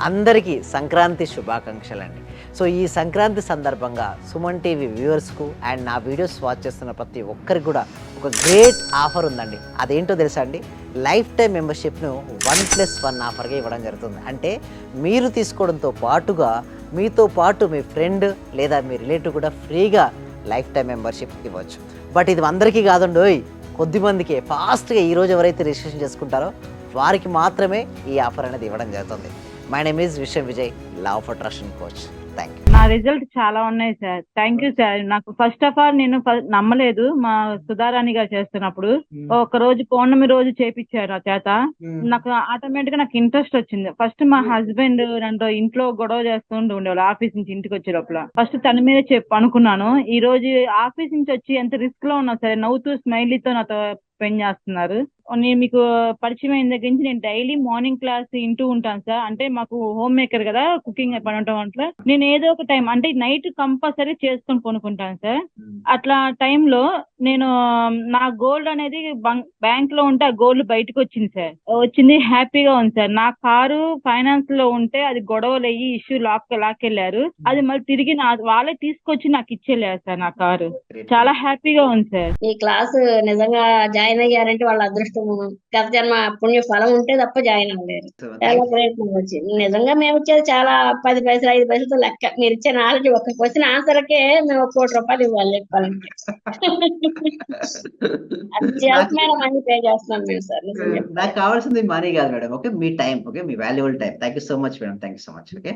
అందరికీ సంక్రాంతి శుభాకాంక్షలండి. సో ఈ సంక్రాంతి సందర్భంగా సుమన్ టీవీ వ్యూవర్స్‌కు అండ్ నా వీడియోస్ వాచ్ చేస్తున్న ప్రతి ఒక్కరికి కూడా ఒక గ్రేట్ ఆఫర్ ఉందండి. అదేంటో తెలుసా అండి? లైఫ్ టైం మెంబర్‌షిప్‌ను 1+1 ఆఫర్‌గా ఇవ్వడం జరుగుతుంది. అంటే మీరు తీసుకోవడంతో పాటుగా మీతో పాటు మీ ఫ్రెండ్ లేదా మీ రిలేటివ్ కూడా ఫ్రీగా లైఫ్ టైం మెంబర్‌షిప్ ఇవ్వచ్చు. బట్ ఇది అందరికీ కాదండోయ్, కొద్దిమందికే ఫాస్ట్‌గా ఈరోజు ఎవరైతే రిజిస్ట్రేషన్ చేసుకుంటారో వారికి మాత్రమే ఈ ఆఫర్ అనేది ఇవ్వడం జరుగుతుంది. My name is Vishwam Vijay, law of attraction coach. Thank you. నా రిజల్ట్ చాలా ఉన్నాయి సార్. Thank you sir. నాకు ఫస్ట్ ఆఫ్ ఆల్ నేను నమ్మలేదు మా సుధారాణి గారు చేస్తున్నప్పుడు. ఒక రోజు పౌర్ణమి రోజు చేపించారు నా చేత. నాకు ఆటోమేటిక్ గా నాకు ఇంట్రెస్ట్ వచ్చింది. ఫస్ట్ మా హస్బెండ్ నన్ను ఇంట్లో గొడవ చేస్తుంటూ ఉండేవాళ్ళు ఆఫీస్ నుంచి ఇంటికి వచ్చే లోపల. ఫస్ట్ తన మీద అనుకున్నాను. ఈ రోజు ఆఫీస్ నుంచి వచ్చి ఎంత రిస్క్ లో ఉన్నా సరే నవ్వుతూ స్మైలీతో నాతో స్పెండ్ చేస్తున్నారు. నేను మీకు పరిచయం అయిన దగ్గర నుంచి నేను డైలీ మార్నింగ్ క్లాస్ వింటూ ఉంటాను సార్. అంటే మాకు హోమ్ మేకర్ కదా, కుకింగ్ పని ఉండటం వల్ల నేను ఏదో ఒక టైం అంటే నైట్ కంపల్సరీ చేసుకొని కొనుక్కుంటాను సార్. అట్లా టైంలో నేను నా గోల్డ్ అనేది బ్యాంక్ లో ఉంటే ఆ గోల్డ్ బయటకు వచ్చింది సార్. వచ్చింది, హ్యాపీగా ఉంది సార్. నా కారు ఫైనాన్స్ లో ఉంటే అది గొడవలు అయ్యి ఇష్యూ లాక్కెళ్లారు. అది మళ్ళీ తిరిగి వాళ్ళే తీసుకొచ్చి నాకు ఇచ్చేళ్ళారు సార్ నా కారు. చాలా హ్యాపీగా ఉంది సార్. ఈ క్లాస్ నిజంగా జాయిన్ అయ్యారంటే వాళ్ళ అదృష్టము, గత జన్మ పుణ్య ఫలం ఉంటే తప్ప జాయిన్ అవ్వలేరు. చాలా ప్రయత్నం వచ్చింది. నిజంగా మేము ఇచ్చేది చాలా 10 పైసలు 5 పైసలతో లెక్క. మీరు ఇచ్చే నాలెడ్జ్ ఒక క్వశ్చన్ ఆన్సర్కే మేము 1 కోటి రూపాయలు ఇవ్వాలి చెప్పాలంటే. అత్యల్పమైన మనీ పే చేస్తున్నాం మేము సార్. నాకు కావాల్సింది మనీ కాదు madam. Okay, me time. Okay, me valuable time. Thank you so much madam. Thank you so much. Okay.